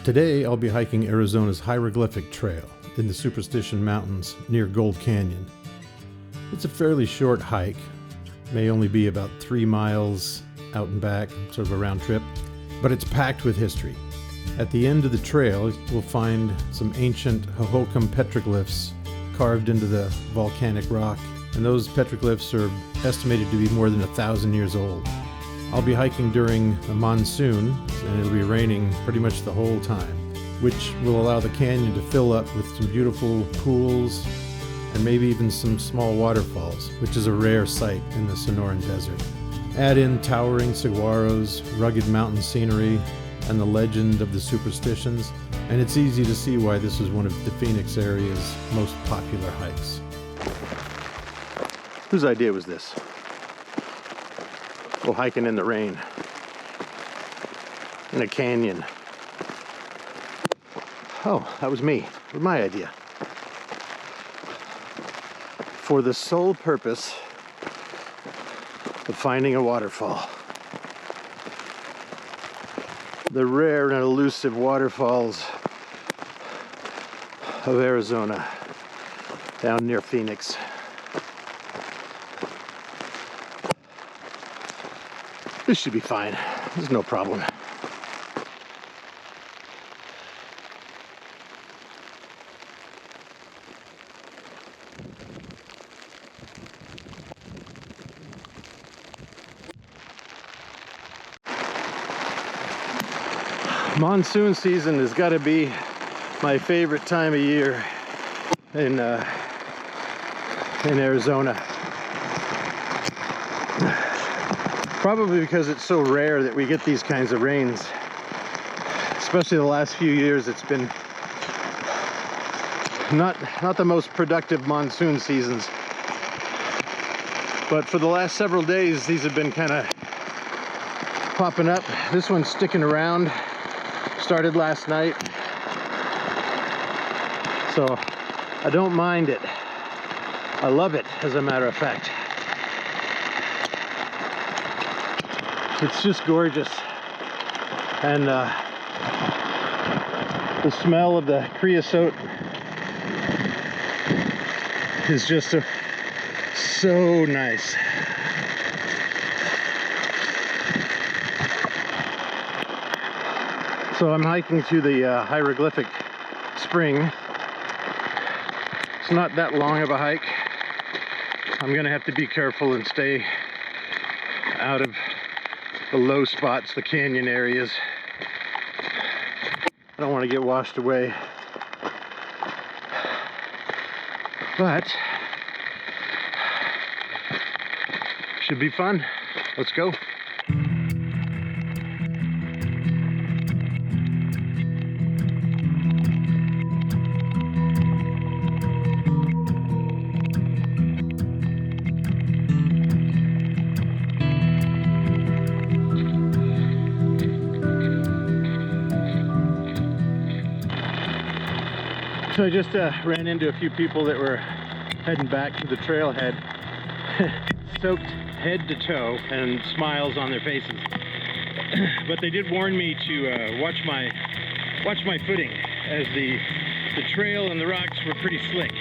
Today I'll be hiking Arizona's Hieroglyphic Trail in the Superstition Mountains near Gold Canyon. It's a fairly short hike, may only be about 3 miles out and back, sort of a round trip, but it's packed with history. At the end of the trail, we'll find some ancient Hohokam petroglyphs carved into the volcanic rock, and those petroglyphs are estimated to be more than 1,000 years old. I'll be hiking during a monsoon, and it'll be raining pretty much the whole time, which will allow the canyon to fill up with some beautiful pools and maybe even some small waterfalls, which is a rare sight in the Sonoran Desert. Add in towering saguaros, rugged mountain scenery, and the legend of the superstitions, and it's easy to see why this is one of the Phoenix area's most popular hikes. Whose idea was this? Go hiking in the rain, in a canyon. Oh, that was me. It was my idea. For the sole purpose of finding a waterfall. The rare and elusive waterfalls of Arizona, down near Phoenix. This should be fine. There's no problem. Monsoon season has got to be my favorite time of year in Arizona. Probably because it's so rare that we get these kinds of rains. Especially the last few years, it's been not the most productive monsoon seasons. But for the last several days, these have been kind of popping up. This one's sticking around. Started last night. So I don't mind it. I love it, as a matter of fact. It's just gorgeous, and the smell of the creosote is just so nice. So I'm hiking to the Hieroglyphic Spring. It's not that long of a hike. I'm gonna have to be careful and stay out of the low spots, the canyon areas. I don't want to get washed away. But should be fun. Let's go. So I just ran into a few people that were heading back to the trailhead, soaked head to toe and smiles on their faces. But they did warn me to watch my footing, as the trail and the rocks were pretty slick.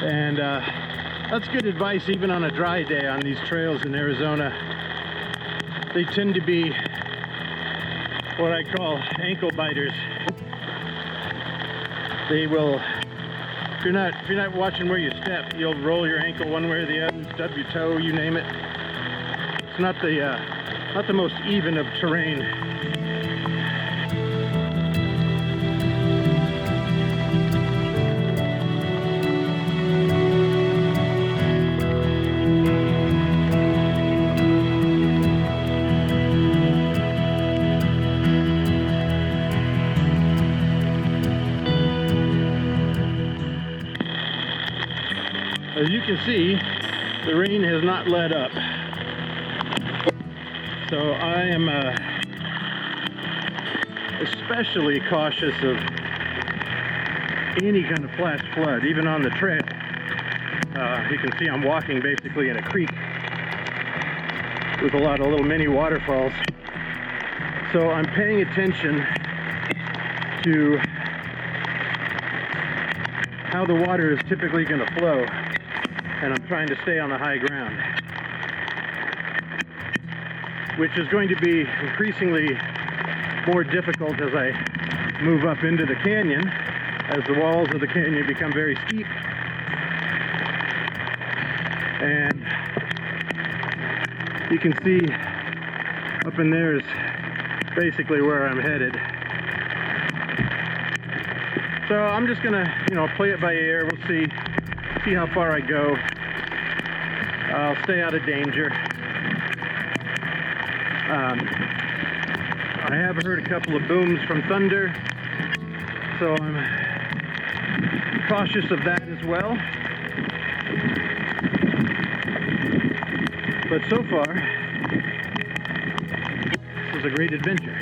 And that's good advice even on a dry day on these trails in Arizona. They tend to be what I call ankle biters. They will, if you're not watching where you step, you'll roll your ankle one way or the other, stub your toe, you name it. It's not the most even of terrain. As you can see, the rain has not let up. So I am especially cautious of any kind of flash flood, even on the trail. You can see I'm walking basically in a creek with a lot of little mini waterfalls. So I'm paying attention to how the water is typically going to flow, and I'm trying to stay on the high ground, which is going to be increasingly more difficult as I move up into the canyon, as the walls of the canyon become very steep. And you can see up in there is basically where I'm headed. So I'm just gonna, play it by ear. We'll see how far I go. I'll stay out of danger. I have heard a couple of booms from thunder, so I'm cautious of that as well. But so far, this is a great adventure.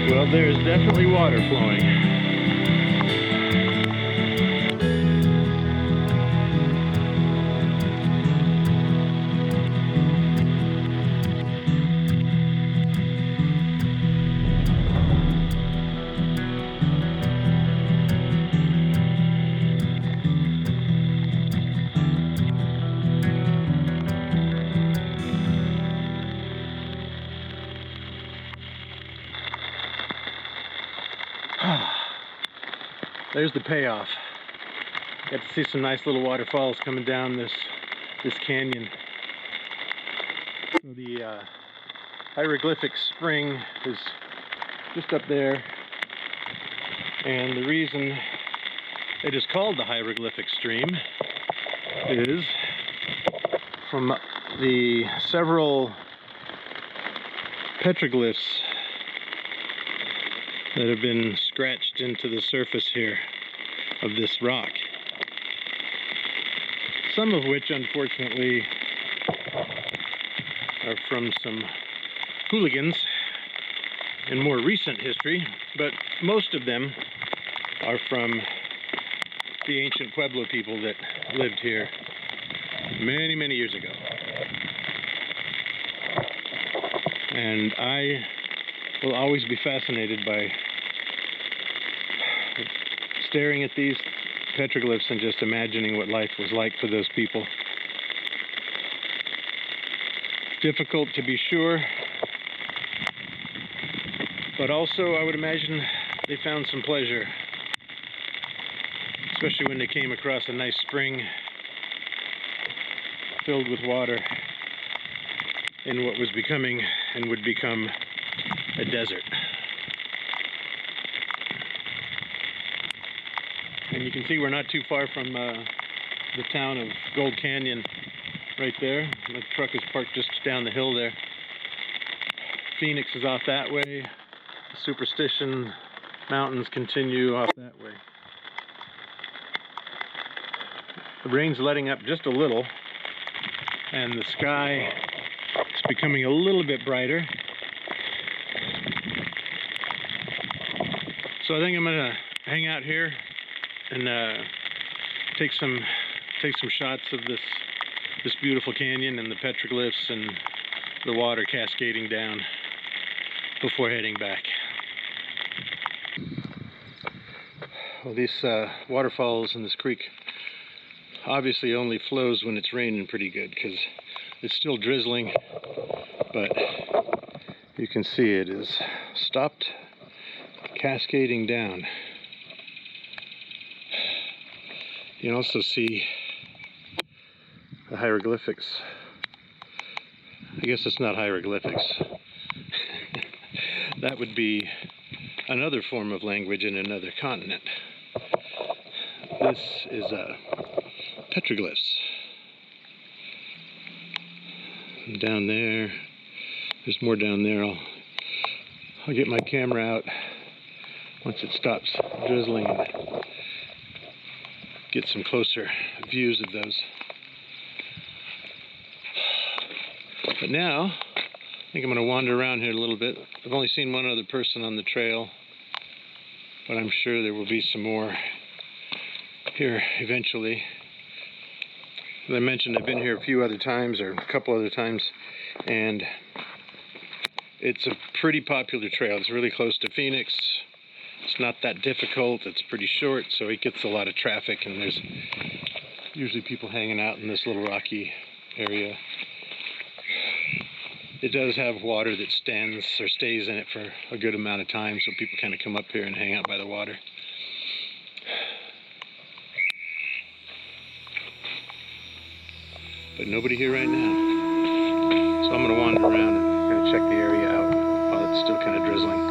Well, there's definitely water flowing. There's the payoff. Got to see some nice little waterfalls coming down this canyon. The hieroglyphic spring is just up there, and the reason it is called the hieroglyphic stream is from the several petroglyphs that have been scratched into the surface here of this rock. Some of which, unfortunately, are from some hooligans in more recent history, but most of them are from the ancient Pueblo people that lived here many, many years ago. And I will always be fascinated by staring at these petroglyphs and just imagining what life was like for those people. Difficult to be sure, but also I would imagine they found some pleasure, especially when they came across a nice spring filled with water in what was becoming and would become a desert. And you can see we're not too far from the town of Gold Canyon right there. The truck is parked just down the hill there. Phoenix is off that way. Superstition Mountains continue off that way. The rain's letting up just a little, and the sky is becoming a little bit brighter. So I think I'm gonna hang out here and take some shots of this beautiful canyon and the petroglyphs and the water cascading down before heading back. Well, these waterfalls in this creek obviously only flows when it's raining pretty good, because it's still drizzling, but you can see it is stopped cascading down. You can also see the hieroglyphics. I guess it's not hieroglyphics. That would be another form of language in another continent. This is petroglyphs. And down there's more down there. I'll get my camera out once it stops drizzling and get some closer views of those. But now, I think I'm going to wander around here a little bit. I've only seen one other person on the trail, but I'm sure there will be some more here eventually. As I mentioned, I've been here a few other times, or a couple other times, and it's a pretty popular trail. It's really close to Phoenix. It's not that difficult. It's pretty short, so it gets a lot of traffic, and there's usually people hanging out in this little rocky area. It does have water that stays in it for a good amount of time, so people kind of come up here and hang out by the water. But nobody here right now. So I'm going to wander around and kind of check the area out while it's still kind of drizzling.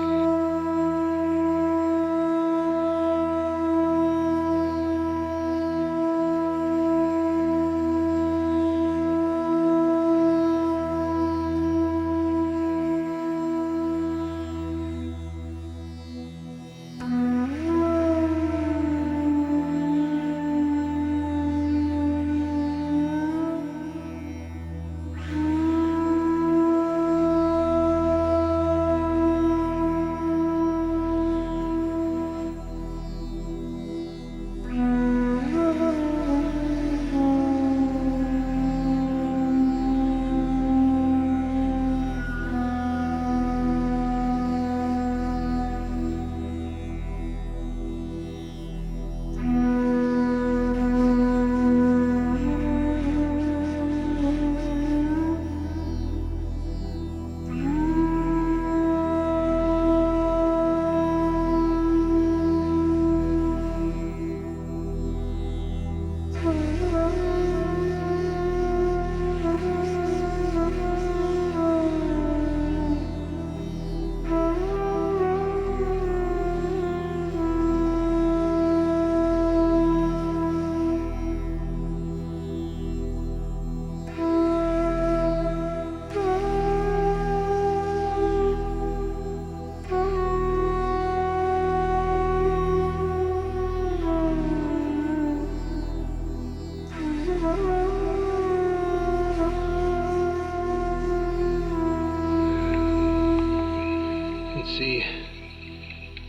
See,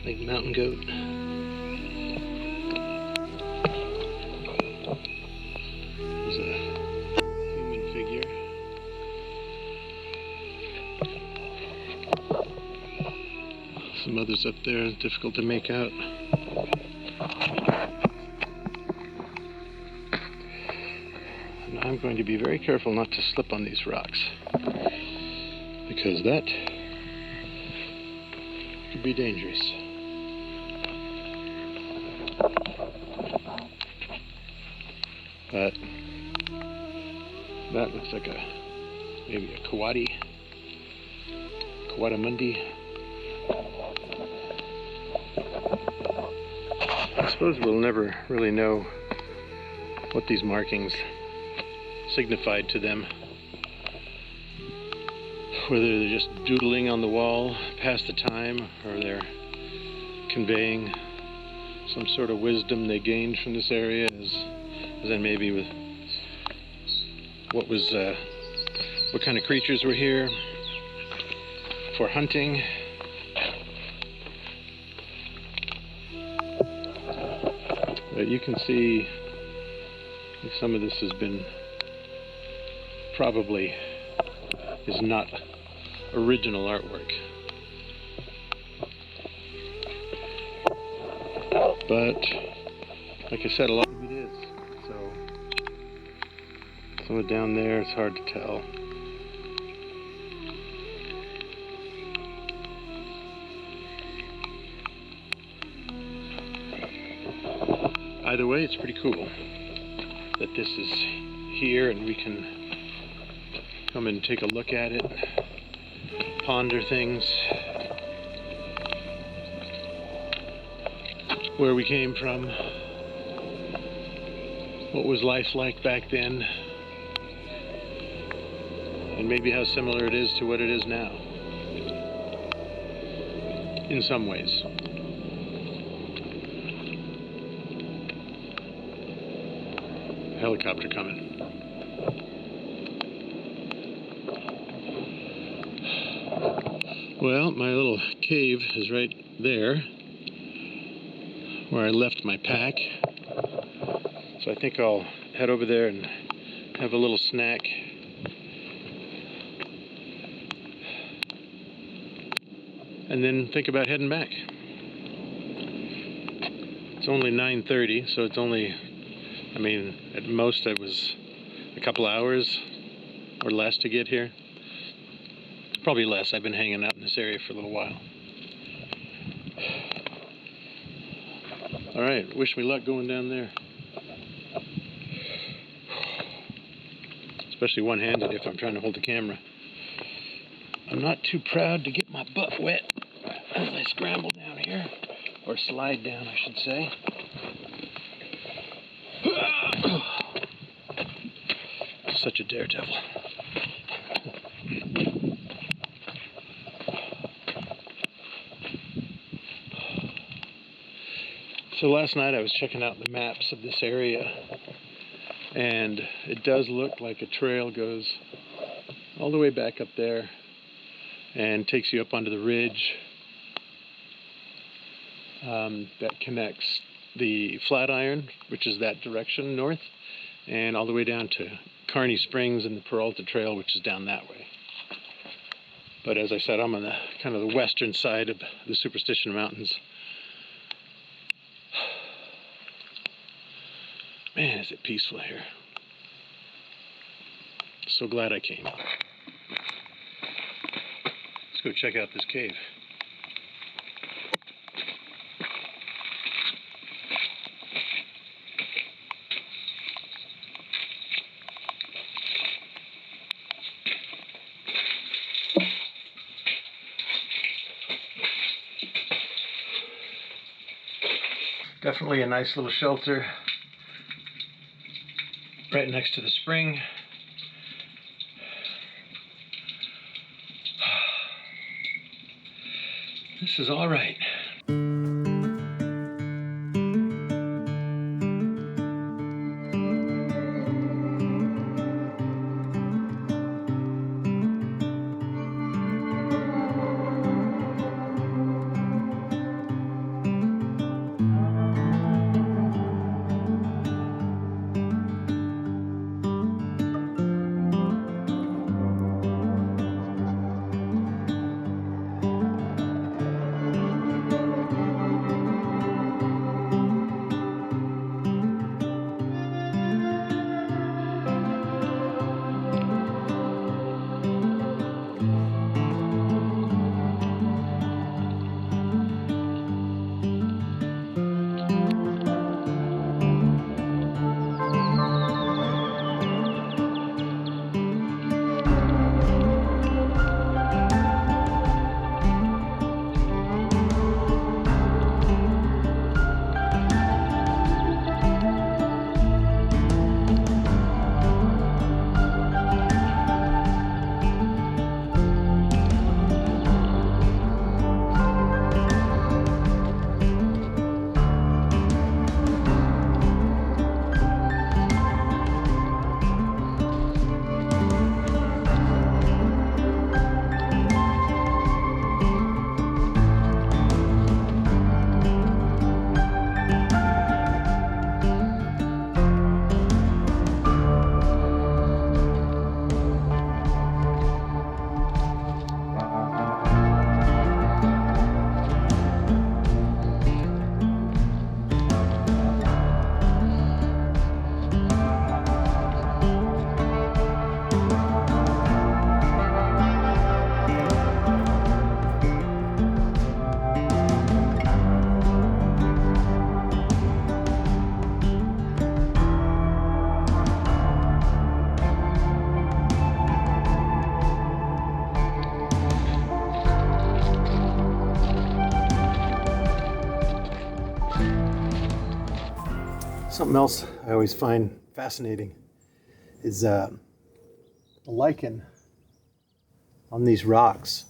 like mountain goat. There's a human figure. Some others up there, difficult to make out. And I'm going to be very careful not to slip on these rocks, because that could be dangerous. But that looks like maybe a Coatimundi. I suppose we'll never really know what these markings signified to them, whether they're just doodling on the wall past the time or they're conveying some sort of wisdom they gained from this area, as then maybe with what kind of creatures were here for hunting. But you can see some of this has been probably is not original artwork. But like I said, a lot of it is. So some of it down there, it's hard to tell. Either way, it's pretty cool that this is here and we can come and take a look at it, ponder things, where we came from, what was life like back then, and maybe how similar it is to what it is now, in some ways. Helicopter coming. Well, my little cave is right there where I left my pack, so I think I'll head over there and have a little snack and then think about heading back. It's only 9:30, so it's only, I mean, at most it was a couple hours or less to get here. Probably less. I've been hanging out in this area for a little while. Alright, wish me luck going down there. Especially one-handed if I'm trying to hold the camera. I'm not too proud to get my butt wet as I scramble down here. Or slide down, I should say. Such a daredevil. So last night I was checking out the maps of this area, and it does look like a trail goes all the way back up there and takes you up onto the ridge that connects the Flatiron, which is that direction north, and all the way down to Kearney Springs and the Peralta Trail, which is down that way. But as I said, I'm on the kind of the western side of the Superstition Mountains. Man, is it peaceful here. So glad I came. Let's go check out this cave. Definitely a nice little shelter right next to the spring. This is all right. Something else I always find fascinating is the lichen on these rocks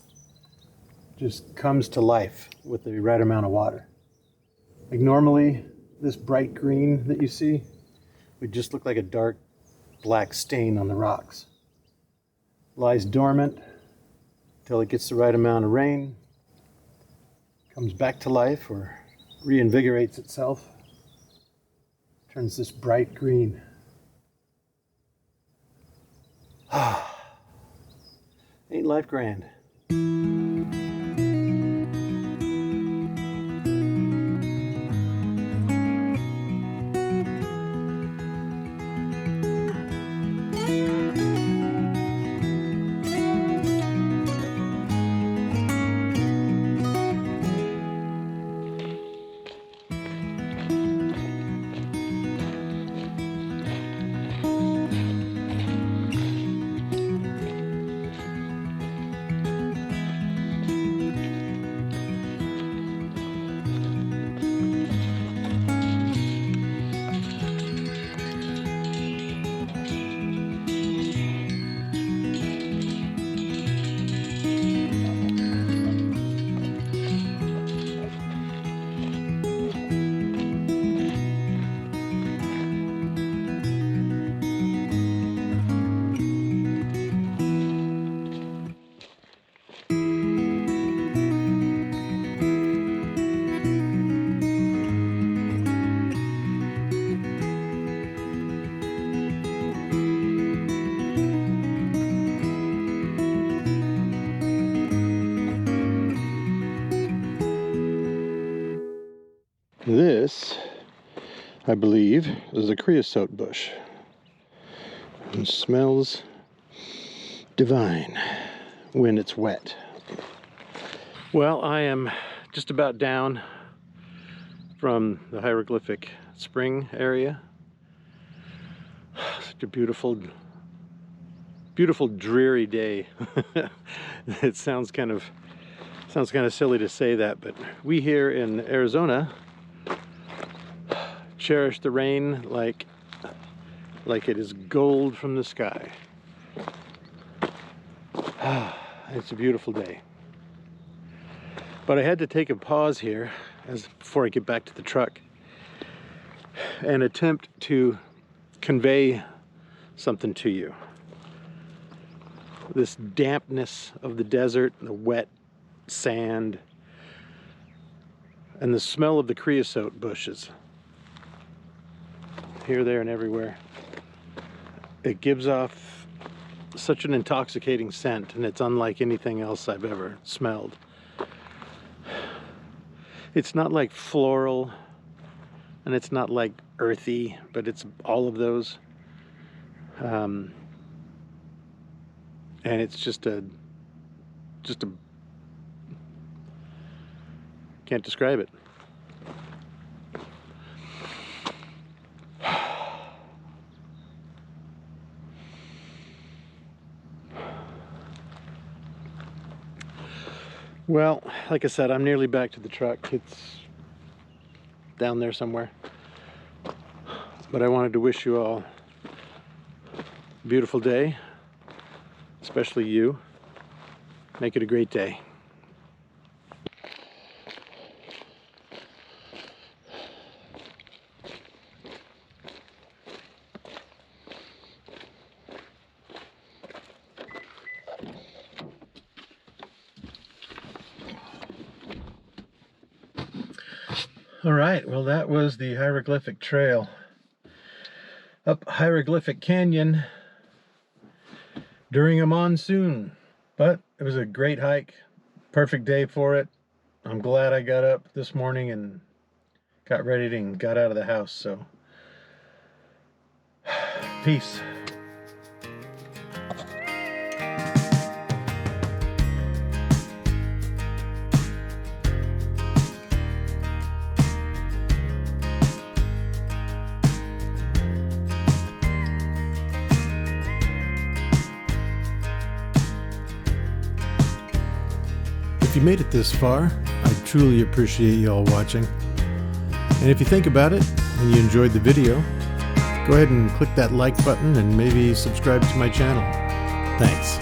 just comes to life with the right amount of water. Like normally, this bright green that you see would just look like a dark black stain on the rocks. Lies dormant until it gets the right amount of rain, comes back to life or reinvigorates itself, turns this bright green. Ain't life grand? This, I believe, is a creosote bush. It smells divine when it's wet. Well, I am just about down from the Hieroglyphic Spring area. Such a beautiful, beautiful dreary day. It sounds kind of silly to say that, but we here in Arizona cherish the rain like it is gold from the sky. It's a beautiful day. But I had to take a pause here before I get back to the truck and attempt to convey something to you. This dampness of the desert, the wet sand, and the smell of the creosote bushes. Here, there, and everywhere. It gives off such an intoxicating scent, and it's unlike anything else I've ever smelled. It's not like floral, and it's not like earthy, but it's all of those. And it's just a can't describe it. Well, like I said, I'm nearly back to the truck. It's down there somewhere. But I wanted to wish you all a beautiful day, especially you. Make it a great day. All right, well, that was the Hieroglyphic Trail up Hieroglyphic Canyon during a monsoon. But it was a great hike, perfect day for it. I'm glad I got up this morning and got ready and got out of the house, so peace. If you made it this far, I truly appreciate y'all watching. And if you think about it and you enjoyed the video, go ahead and click that like button and maybe subscribe to my channel. Thanks.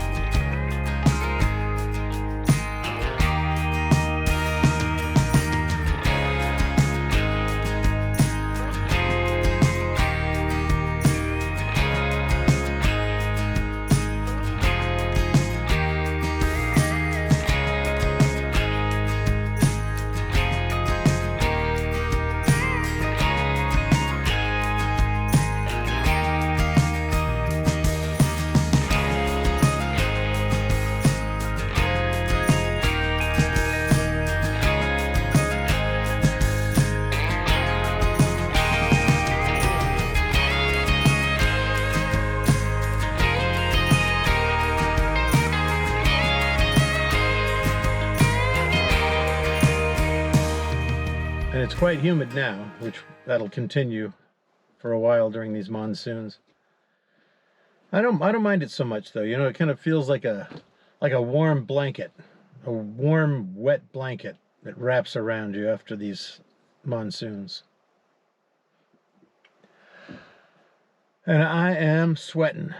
And it's quite humid now, which that'll continue for a while during these monsoons. I don't mind it so much though. You know, it kind of feels like a warm blanket, a warm, wet blanket that wraps around you after these monsoons. And I am sweating.